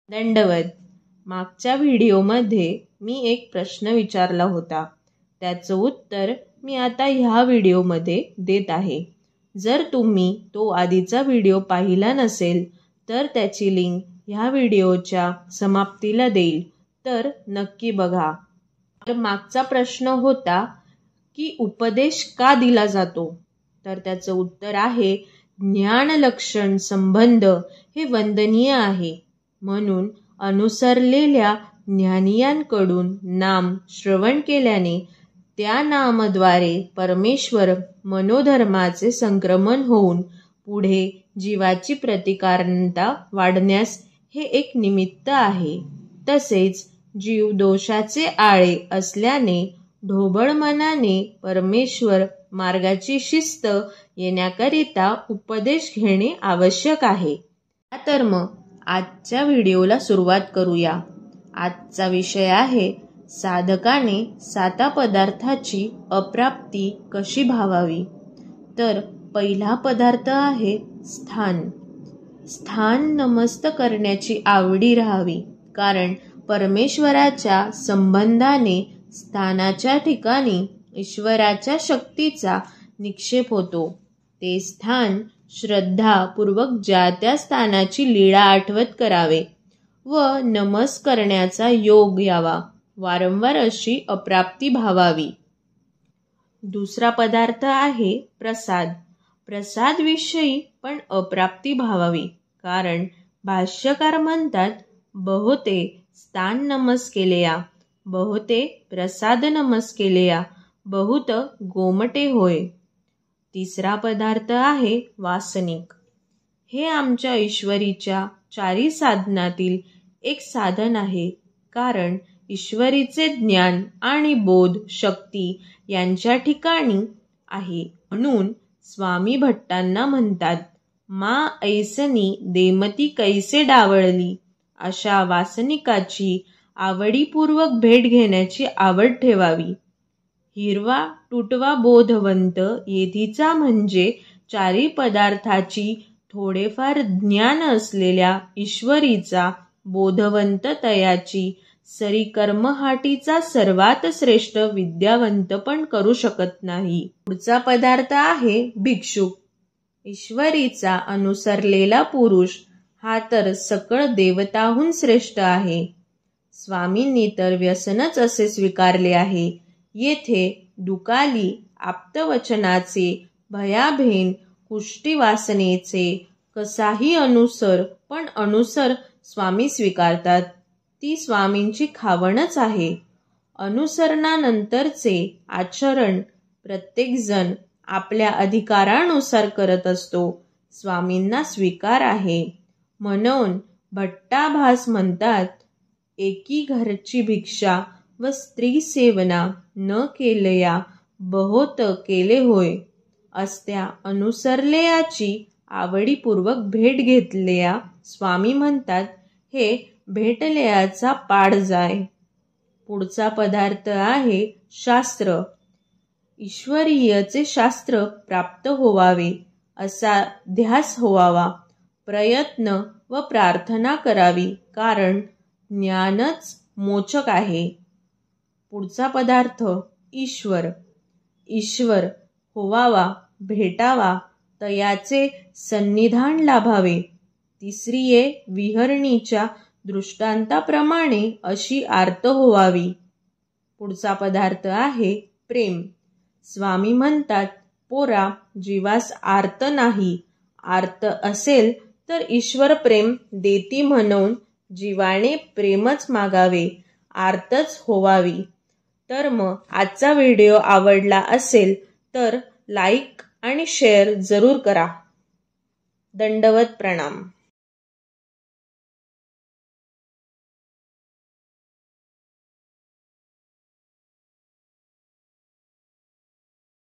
दंडवत. मागच्या व्हिडिओमध्ये मी एक प्रश्न विचारला होता, त्याचं उत्तर मी आता ह्या व्हिडिओमध्ये देत आहे. जर तुम्ही तो आधीचा व्हिडिओ पाहिला नसेल तर त्याची लिंक ह्या व्हिडिओच्या समाप्तीला देईल, तर नक्की बघा. तर मागचा प्रश्न होता की उपदेश का दिला जातो, तर त्याचं उत्तर आहे ज्ञान लक्षण संबंध हे वंदनीय आहे, म्हणून अनुसरलेल्या ज्ञानियांकडून नाम श्रवण केल्याने त्या नामद्वारे परमेश्वर मनोधर्माचे संक्रमण होऊन पुढे जीवाची प्रतिकारनता वाढण्यास हे एक निमित्त आहे. तसेच जीव दोषाचे आळे असल्याने ढोबळ मनाने परमेश्वर मार्गाची शिस्त येण्याकरिता उपदेश घेणे आवश्यक आहे. तर मग आजच्या व्हिडिओला सुरुवात करूया. आजचा विषय आहे साधकाने 7 पदार्थाची अप्राप्ती कशी भावावी. तर पहिला पदार्थ आहे स्थान. स्थान नमस्त करण्याची आवडी राहावी, कारण परमेश्वराच्या संबंधाने स्थानाच्या ठिकाणी ईश्वराच्या शक्तीचा निक्षेप होतो. ते स्थान श्रद्धापूर्वक ज्या त्या स्थानाची लीळा आठवत करावे व नमस करण्याचा योग यावा, वारंवार अशी अप्राप्ती भावावी. दुसरा पदार्थ आहे प्रसाद. प्रसाद विषयी पण अप्राप्ती भावावी, कारण भाष्यकार म्हणतात बहुते स्थान नमस केलेया, बहुते प्रसाद नमस केलेया, बहुत गोमटे होय. तिसरा पदार्थ आहे वासनिक. हे आमच्या ईश्वरीच्या 4 साधनातील एक साधन आहे, कारण ईश्वरीचे ज्ञान आणि बोध शक्ती यांच्या ठिकाणी आहे. म्हणून स्वामी भट्टांना म्हणतात, मा ऐसनी देमती कैसे डावळली. अशा वासनिकाची आवडीपूर्वक भेट घेण्याची आवड ठेवावी. हिरवा तुटवा बोधवंत येथीचा म्हणजे 4 पदार्थाची थोडेफार ज्ञान असलेल्या ईश्वरीचा बोधवंत तयाची सरी कर्महाटीचा सर्वात श्रेष्ठ विद्यावंत पण करू शकत नाही. पुढचा पदार्थ आहे भिक्षुक. ईश्वरीचा अनुसरलेला पुरुष हा तर सकळ देवताहून श्रेष्ठ आहे. स्वामींनी तर व्यसनच असे स्वीकारले आहे. येथे दुकाली आप्तवचनाचे, भयाभेन कुष्टी वासनेचे कसाही अनुसर, पण अनुसर स्वामी स्वीकारतात. ती स्वामींची खावणच आहे. अनुसरणानंतरचे आचरण प्रत्येकजण आपल्या अधिकारानुसार करत असतो. स्वामींना स्वीकार आहे. म्हणून भट्टाभास म्हणतात, एकी घरची भिक्षा व स्त्री सेवना न केलया बहुत केले होय. असत्या अनुसरलेयाची आवडीपूर्वक भेट घेतलेया स्वामी म्हणतात, हे भेटलेयाचा पाड जाय. पुढचा पदार्थ आहे शास्त्र. ईश्वरीयचे शास्त्र प्राप्त होवावे असा ध्यास होवावा. प्रयत्न व प्रार्थना करावी, कारण ज्ञानच मोचक आहे. पुढचा पदार्थ ईश्वर. ईश्वर होवावा, भेटावा, तयाचे सन्निधान लाभावे. तिसरीये विहरणीच्या दृष्टांताप्रमाणे अशी आर्त होवावी. पुढचा पदार्थ आहे प्रेम. स्वामी म्हणतात, पोरा जीवास आर्त नाही. आर्त असेल तर ईश्वर प्रेम देती, म्हणून जीवाने प्रेमच मागावे, आर्तच होवावी. तर मग आजचा व्हिडिओ आवडला असेल तर लाईक आणि शेअर जरूर करा. दंडवत प्रणाम.